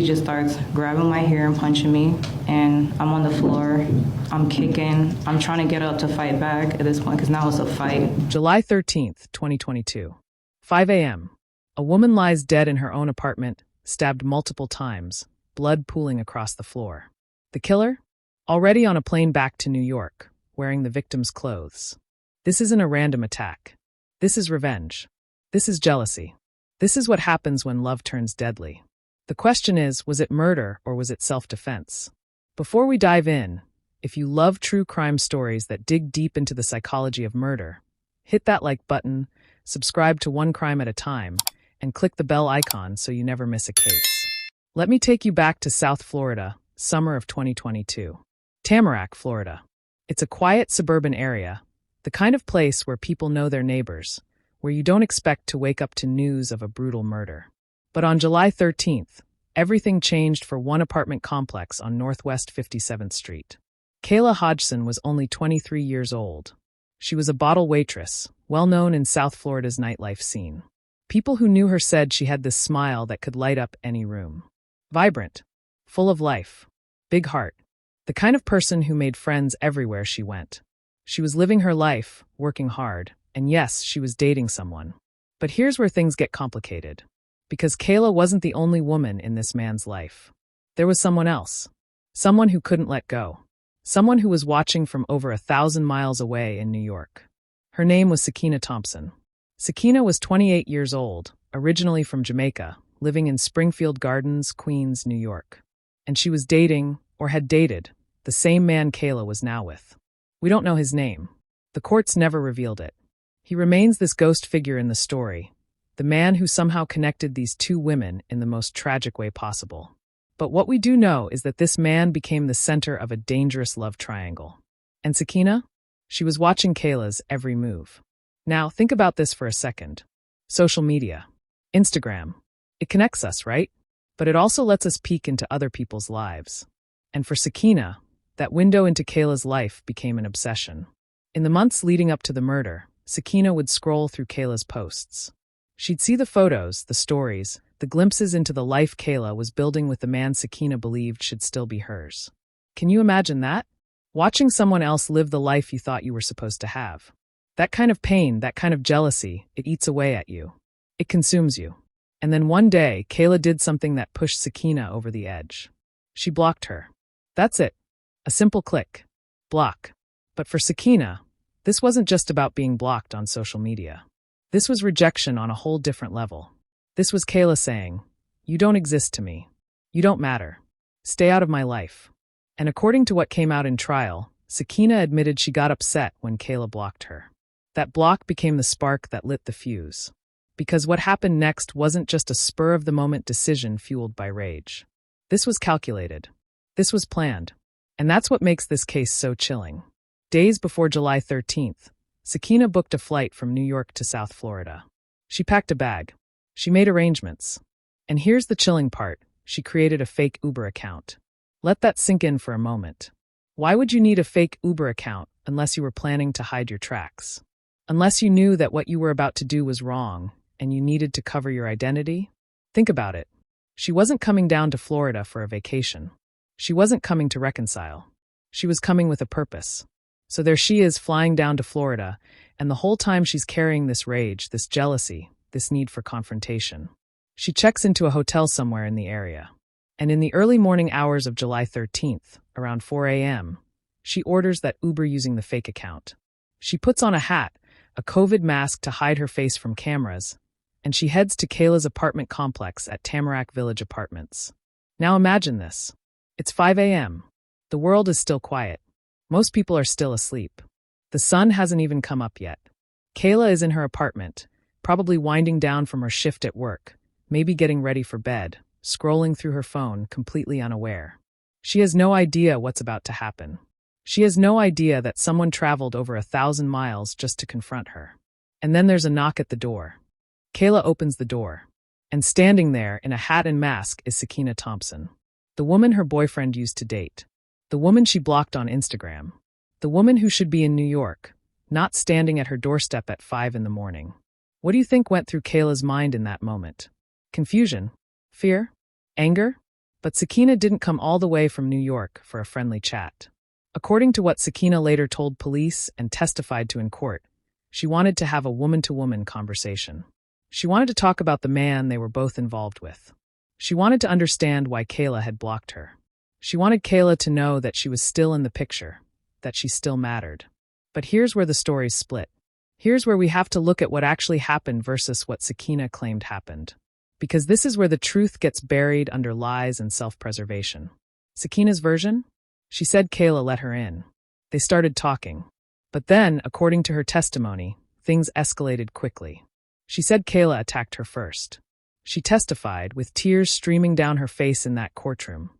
He just starts grabbing my hair and punching me, and I'm on the floor. I'm kicking. I'm trying to get up to fight back at this point because now it's a fight. July 13th, 2022. 5 a.m. A woman lies dead in her own apartment, stabbed multiple times, blood pooling across the floor. The killer? Already on a plane back to New York, wearing the victim's clothes. This isn't a random attack. This is revenge. This is jealousy. This is what happens when love turns deadly. The question is, was it murder or was it self-defense? Before we dive in, if you love true crime stories that dig deep into the psychology of murder, hit that like button, subscribe to One Crime at a Time, and click the bell icon so you never miss a case. Let me take you back to South Florida, summer of 2022. Tamarack, Florida. It's a quiet suburban area, the kind of place where people know their neighbors, where you don't expect to wake up to news of a brutal murder. But on July 13th, everything changed for one apartment complex on Northwest 57th Street. Kayla Hodgson was only 23 years old. She was a bottle waitress, well known in South Florida's nightlife scene. People who knew her said she had this smile that could light up any room. Vibrant, full of life, big heart, the kind of person who made friends everywhere she went. She was living her life, working hard, and yes, she was dating someone. But here's where things get complicated. Because Kayla wasn't the only woman in this man's life. There was someone else. Someone who couldn't let go. Someone who was watching from over 1,000 miles away in New York. Her name was Sakiyna Thompson. Sakiyna was 28 years old, originally from Jamaica, living in Springfield Gardens, Queens, New York. And she was dating, or had dated, the same man Kayla was now with. We don't know his name. The courts never revealed it. He remains this ghost figure in the story, the man who somehow connected these two women in the most tragic way possible. But what we do know is that this man became the center of a dangerous love triangle. And Sakiyna? She was watching Kayla's every move. Now, think about this for a second. Social media. Instagram. It connects us, right? But it also lets us peek into other people's lives. And for Sakiyna, that window into Kayla's life became an obsession. In the months leading up to the murder, Sakiyna would scroll through Kayla's posts. She'd see the photos, the stories, the glimpses into the life Kayla was building with the man Sakiyna believed should still be hers. Can you imagine that? Watching someone else live the life you thought you were supposed to have. That kind of pain, that kind of jealousy, it eats away at you. It consumes you. And then one day, Kayla did something that pushed Sakiyna over the edge. She blocked her. That's it. A simple click. Block. But for Sakiyna, this wasn't just about being blocked on social media. This was rejection on a whole different level. This was Kayla saying, "You don't exist to me. You don't matter. Stay out of my life." And according to what came out in trial, Sakiyna admitted she got upset when Kayla blocked her. That block became the spark that lit the fuse. Because what happened next wasn't just a spur-of-the-moment decision fueled by rage. This was calculated. This was planned. And that's what makes this case so chilling. Days before July 13th, Sakiyna booked a flight from New York to South Florida. She packed a bag. She made arrangements. And here's the chilling part. She created a fake Uber account. Let that sink in for a moment. Why would you need a fake Uber account unless you were planning to hide your tracks? Unless you knew that what you were about to do was wrong and you needed to cover your identity? Think about it. She wasn't coming down to Florida for a vacation. She wasn't coming to reconcile. She was coming with a purpose. So there she is flying down to Florida, and the whole time she's carrying this rage, this jealousy, this need for confrontation. She checks into a hotel somewhere in the area. And in the early morning hours of July 13th, around 4 a.m., she orders that Uber using the fake account. She puts on a hat, a COVID mask to hide her face from cameras, and she heads to Kayla's apartment complex at Tamarack Village Apartments. Now imagine this. It's 5 a.m. The world is still quiet. Most people are still asleep. The sun hasn't even come up yet. Kayla is in her apartment, probably winding down from her shift at work, maybe getting ready for bed, scrolling through her phone, completely unaware. She has no idea what's about to happen. She has no idea that someone traveled over 1,000 miles just to confront her. And then there's a knock at the door. Kayla opens the door. And standing there in a hat and mask is Sakiyna Thompson, the woman her boyfriend used to date. The woman she blocked on Instagram. The woman who should be in New York, not standing at her doorstep at 5 in the morning. What do you think went through Kayla's mind in that moment? Confusion? Fear? Anger? But Sakiyna didn't come all the way from New York for a friendly chat. According to what Sakiyna later told police and testified to in court, she wanted to have a woman-to-woman conversation. She wanted to talk about the man they were both involved with. She wanted to understand why Kayla had blocked her. She wanted Kayla to know that she was still in the picture, that she still mattered. But here's where the stories split. Here's where we have to look at what actually happened versus what Sakiyna claimed happened. Because this is where the truth gets buried under lies and self-preservation. Sakiyna's version? She said Kayla let her in. They started talking. But then, according to her testimony, things escalated quickly. She said Kayla attacked her first. She testified, with tears streaming down her face in that courtroom,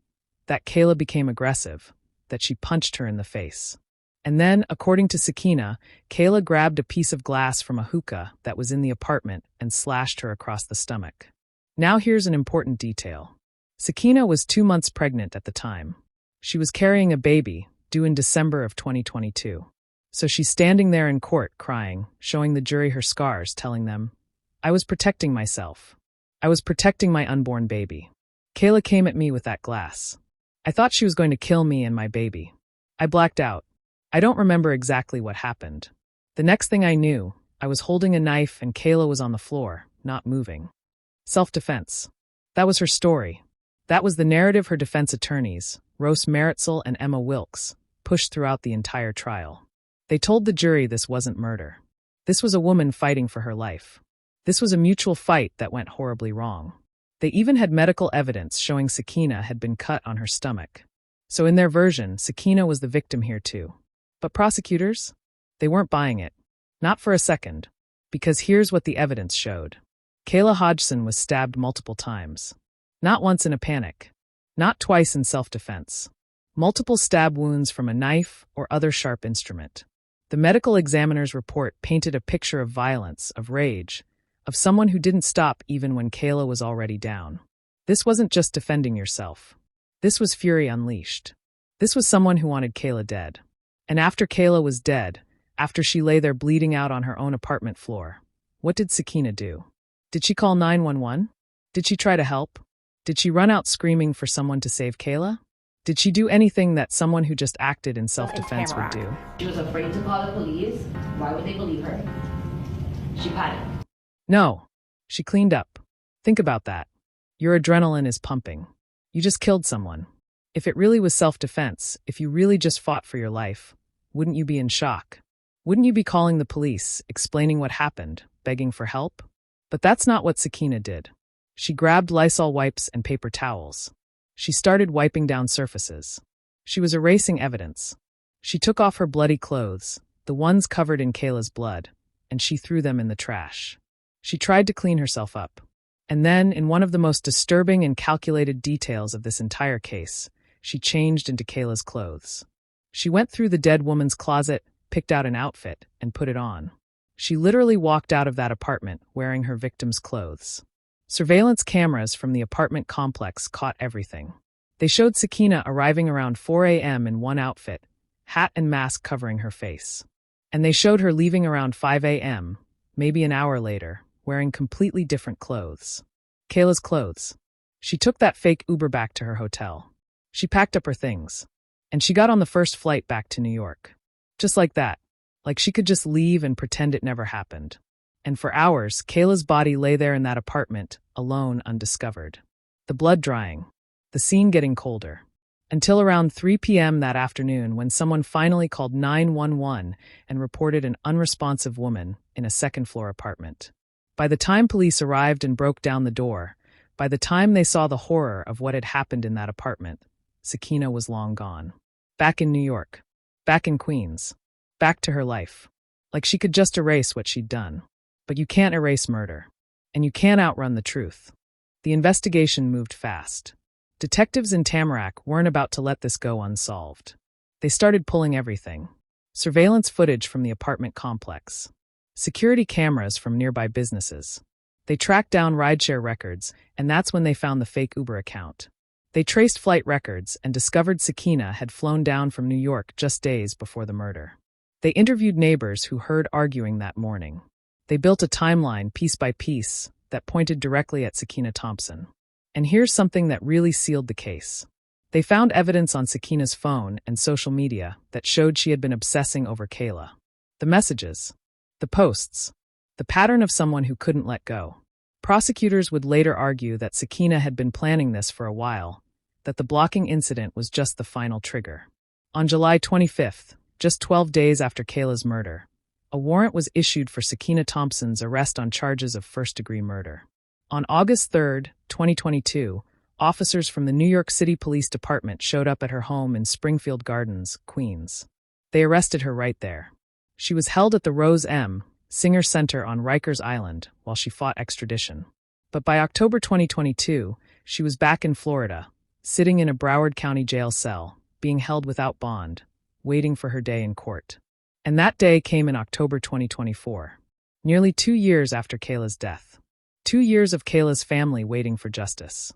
that Kayla became aggressive, that she punched her in the face. And then, according to Sakiyna, Kayla grabbed a piece of glass from a hookah that was in the apartment and slashed her across the stomach. Now here's an important detail. Sakiyna was 2 months pregnant at the time. She was carrying a baby, due in December of 2022. So she's standing there in court crying, showing the jury her scars, telling them, "I was protecting myself. I was protecting my unborn baby. Kayla came at me with that glass. I thought she was going to kill me and my baby. I blacked out. I don't remember exactly what happened. The next thing I knew, I was holding a knife and Kayla was on the floor, not moving." Self-defense. That was her story. That was the narrative her defense attorneys, Rose Maritzel and Emma Wilkes, pushed throughout the entire trial. They told the jury this wasn't murder. This was a woman fighting for her life. This was a mutual fight that went horribly wrong. They even had medical evidence showing Sakiyna had been cut on her stomach. So in their version, Sakiyna was the victim here too. But prosecutors? They weren't buying it. Not for a second. Because here's what the evidence showed. Kayla Hodgson was stabbed multiple times. Not once in a panic. Not twice in self-defense. Multiple stab wounds from a knife or other sharp instrument. The medical examiner's report painted a picture of violence, of rage, of someone who didn't stop even when Kayla was already down. This wasn't just defending yourself. This was fury unleashed. This was someone who wanted Kayla dead. And after Kayla was dead, after she lay there bleeding out on her own apartment floor, what did Sakiyna do? Did she call 911? Did she try to help? Did she run out screaming for someone to save Kayla? Did she do anything that someone who just acted in self-defense would do? She was afraid to call the police. Why would they believe her? She panicked. No. She cleaned up. Think about that. Your adrenaline is pumping. You just killed someone. If it really was self-defense, if you really just fought for your life, wouldn't you be in shock? Wouldn't you be calling the police, explaining what happened, begging for help? But that's not what Sakiyna did. She grabbed Lysol wipes and paper towels. She started wiping down surfaces. She was erasing evidence. She took off her bloody clothes, the ones covered in Kayla's blood, and she threw them in the trash. She tried to clean herself up. And then, in one of the most disturbing and calculated details of this entire case, she changed into Kayla's clothes. She went through the dead woman's closet, picked out an outfit, and put it on. She literally walked out of that apartment wearing her victim's clothes. Surveillance cameras from the apartment complex caught everything. They showed Sakiyna arriving around 4 a.m. in one outfit, hat and mask covering her face. And they showed her leaving around 5 a.m., maybe an hour later, wearing completely different clothes. Kayla's clothes. She took that fake Uber back to her hotel. She packed up her things. And she got on the first flight back to New York. Just like that. Like she could just leave and pretend it never happened. And for hours, Kayla's body lay there in that apartment, alone, undiscovered. The blood drying. The scene getting colder. Until around 3 p.m. that afternoon when someone finally called 911 and reported an unresponsive woman in a second-floor apartment. By the time police arrived and broke down the door, by the time they saw the horror of what had happened in that apartment, Sakiyna was long gone. Back in New York. Back in Queens. Back to her life. Like she could just erase what she'd done. But you can't erase murder. And you can't outrun the truth. The investigation moved fast. Detectives in Tamarack weren't about to let this go unsolved. They started pulling everything. Surveillance footage from the apartment complex. Security cameras from nearby businesses. They tracked down rideshare records, and that's when they found the fake Uber account. They traced flight records and discovered Sakiyna had flown down from New York just days before the murder. They interviewed neighbors who heard arguing that morning. They built a timeline, piece by piece, that pointed directly at Sakiyna Thompson. And here's something that really sealed the case. They found evidence on Sakiyna's phone and social media that showed she had been obsessing over Kayla. The messages, the posts, the pattern of someone who couldn't let go. Prosecutors would later argue that Sakiyna had been planning this for a while, that the blocking incident was just the final trigger. On July 25th, just 12 days after Kayla's murder, a warrant was issued for Sakiyna Thompson's arrest on charges of first-degree murder. On August 3, 2022, officers from the New York City Police Department showed up at her home in Springfield Gardens, Queens. They arrested her right there. She was held at the Rose M. Singer Center on Rikers Island while she fought extradition. But by October 2022, she was back in Florida, sitting in a Broward County jail cell, being held without bond, waiting for her day in court. And that day came in October 2024, nearly 2 years after Kayla's death. 2 years of Kayla's family waiting for justice.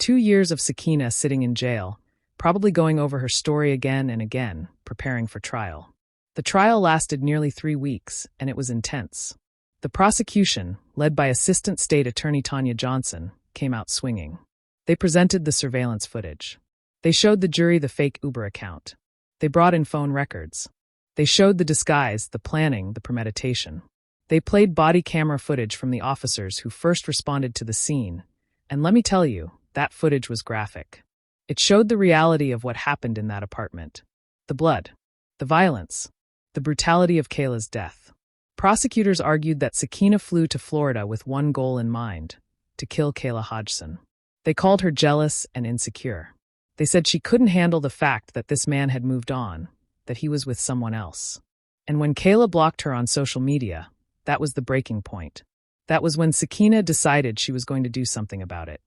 2 years of Sakiyna sitting in jail, probably going over her story again and again, preparing for trial. The trial lasted nearly 3 weeks, and it was intense. The prosecution, led by Assistant State Attorney Tanya Johnson, came out swinging. They presented the surveillance footage. They showed the jury the fake Uber account. They brought in phone records. They showed the disguise, the planning, the premeditation. They played body camera footage from the officers who first responded to the scene, and let me tell you, that footage was graphic. It showed the reality of what happened in that apartment. The blood, the violence, the brutality of Kayla's death. Prosecutors argued that Sakiyna flew to Florida with one goal in mind: to kill Kayla Hodgson. They called her jealous and insecure. They said she couldn't handle the fact that this man had moved on, that he was with someone else. And when Kayla blocked her on social media, that was the breaking point. That was when Sakiyna decided she was going to do something about it.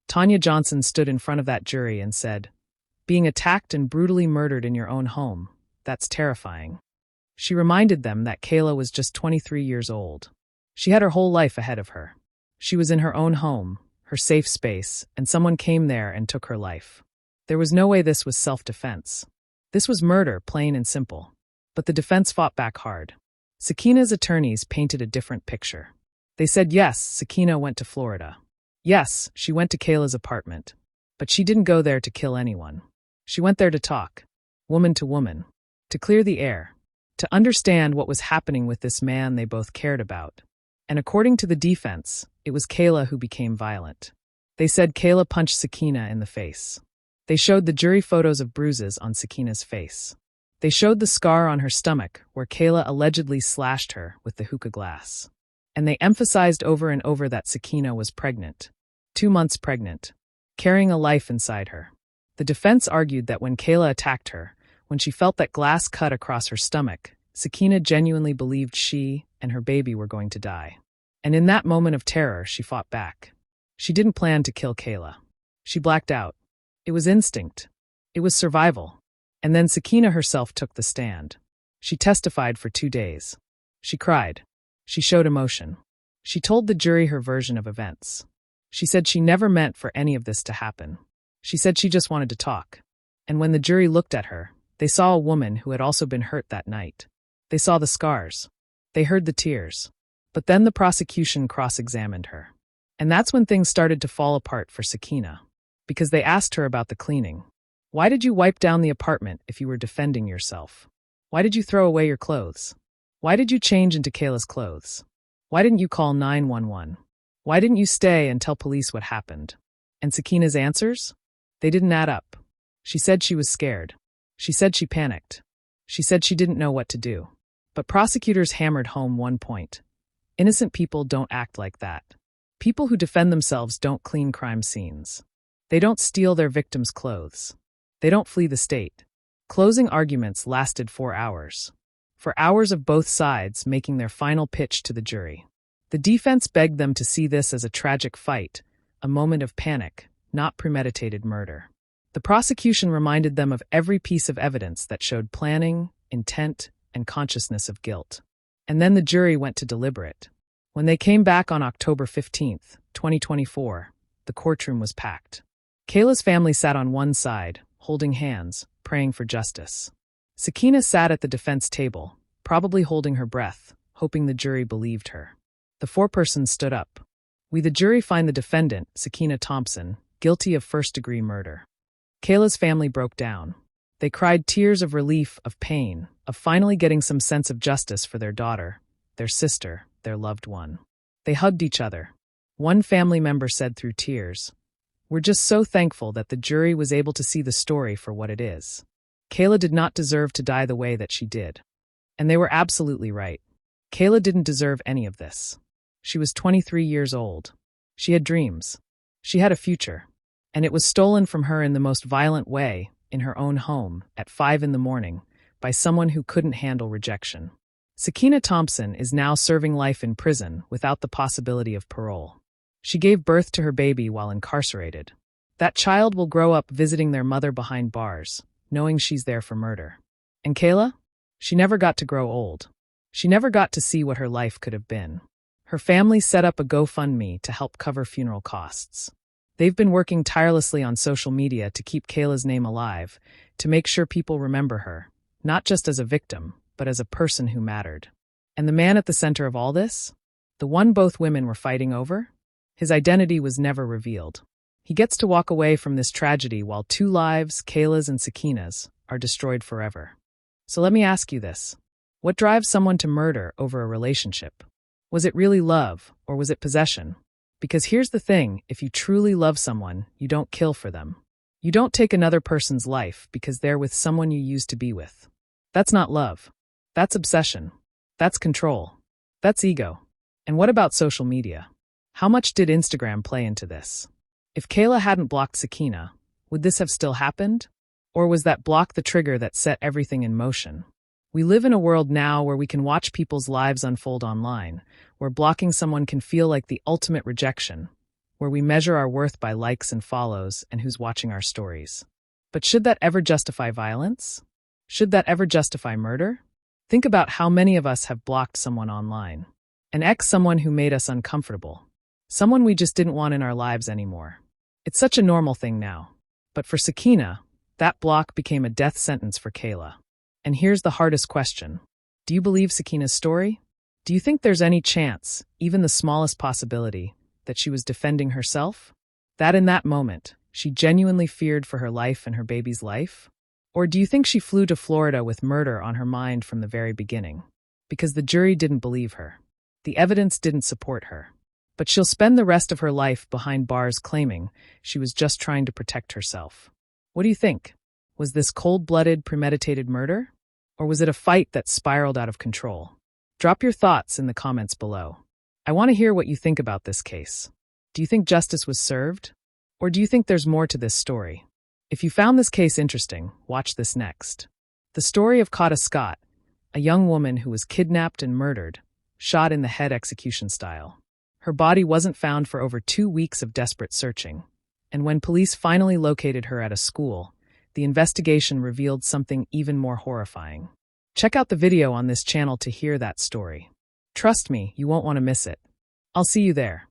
Tanya Johnson stood in front of that jury and said, "Being attacked and brutally murdered in your own home, that's terrifying." She reminded them that Kayla was just 23 years old. She had her whole life ahead of her. She was in her own home, her safe space, and someone came there and took her life. There was no way this was self-defense. This was murder, plain and simple. But the defense fought back hard. Sakiyna's attorneys painted a different picture. They said yes, Sakiyna went to Florida. Yes, she went to Kayla's apartment. But she didn't go there to kill anyone. She went there to talk, woman to woman, to clear the air, to understand what was happening with this man they both cared about. And according to the defense, it was Kayla who became violent. They said Kayla punched Sakiyna in the face. They showed the jury photos of bruises on Sakiyna's face. They showed the scar on her stomach where Kayla allegedly slashed her with the hookah glass. And they emphasized over and over that Sakiyna was pregnant. 2 months pregnant, carrying a life inside her. The defense argued that when Kayla attacked her, when she felt that glass cut across her stomach, Sakiyna genuinely believed she and her baby were going to die. And in that moment of terror, she fought back. She didn't plan to kill Kayla. She blacked out. It was instinct. It was survival. And then Sakiyna herself took the stand. She testified for 2 days. She cried. She showed emotion. She told the jury her version of events. She said she never meant for any of this to happen. She said she just wanted to talk. And when the jury looked at her, they saw a woman who had also been hurt that night. They saw the scars. They heard the tears. But then the prosecution cross-examined her. And that's when things started to fall apart for Sakiyna. Because they asked her about the cleaning. Why did you wipe down the apartment if you were defending yourself? Why did you throw away your clothes? Why did you change into Kayla's clothes? Why didn't you call 911? Why didn't you stay and tell police what happened? And Sakiyna's answers? They didn't add up. She said she was scared. She said she panicked. She said she didn't know what to do. But prosecutors hammered home one point. Innocent people don't act like that. People who defend themselves don't clean crime scenes. They don't steal their victims' clothes. They don't flee the state. Closing arguments lasted 4 hours. For hours of both sides making their final pitch to the jury. The defense begged them to see this as a tragic fight, a moment of panic, not premeditated murder. The prosecution reminded them of every piece of evidence that showed planning, intent, and consciousness of guilt. And then the jury went to deliberate. When they came back on October 15, 2024, the courtroom was packed. Kayla's family sat on one side, holding hands, praying for justice. Sakiyna sat at the defense table, probably holding her breath, hoping the jury believed her. The foreperson stood up. We the jury find the defendant, Sakiyna Thompson, guilty of first-degree murder. Kayla's family broke down. They cried tears of relief, of pain, of finally getting some sense of justice for their daughter, their sister, their loved one. They hugged each other. One family member said through tears, "We're just so thankful that the jury was able to see the story for what it is. Kayla did not deserve to die the way that she did." And they were absolutely right. Kayla didn't deserve any of this. She was 23 years old. She had dreams. She had a future. And it was stolen from her in the most violent way, in her own home, at 5 a.m, by someone who couldn't handle rejection. Sakiyna Thompson is now serving life in prison without the possibility of parole. She gave birth to her baby while incarcerated. That child will grow up visiting their mother behind bars, knowing she's there for murder. And Kayla? She never got to grow old. She never got to see what her life could have been. Her family set up a GoFundMe to help cover funeral costs. They've been working tirelessly on social media to keep Kayla's name alive, to make sure people remember her, not just as a victim, but as a person who mattered. And the man at the center of all this? The one both women were fighting over? His identity was never revealed. He gets to walk away from this tragedy while 2 lives, Kayla's and Sakiyna's, are destroyed forever. So let me ask you this. What drives someone to murder over a relationship? Was it really love, or was it possession? Because here's the thing, if you truly love someone, you don't kill for them. You don't take another person's life because they're with someone you used to be with. That's not love. That's obsession. That's control. That's ego. And what about social media? How much did Instagram play into this? If Kayla hadn't blocked Sakiyna, would this have still happened? Or was that block the trigger that set everything in motion? We live in a world now where we can watch people's lives unfold online, where blocking someone can feel like the ultimate rejection, where we measure our worth by likes and follows and who's watching our stories. But should that ever justify violence? Should that ever justify murder? Think about how many of us have blocked someone online. An ex, someone who made us uncomfortable. Someone we just didn't want in our lives anymore. It's such a normal thing now. But for Sakiyna, that block became a death sentence for Kayla. And here's the hardest question. Do you believe Sakiyna's story? Do you think there's any chance, even the smallest possibility, that she was defending herself? That in that moment, she genuinely feared for her life and her baby's life? Or do you think she flew to Florida with murder on her mind from the very beginning? Because the jury didn't believe her. The evidence didn't support her. But she'll spend the rest of her life behind bars claiming she was just trying to protect herself. What do you think? Was this cold-blooded, premeditated murder? Or was it a fight that spiraled out of control? Drop your thoughts in the comments below. I want to hear what you think about this case. Do you think justice was served? Or do you think there's more to this story? If you found this case interesting, watch this next. The story of Kayla Hodgson, a young woman who was kidnapped and murdered, shot in the head execution style. Her body wasn't found for over 2 weeks of desperate searching. And when police finally located her at a school, the investigation revealed something even more horrifying. Check out the video on this channel to hear that story. Trust me, you won't want to miss it. I'll see you there.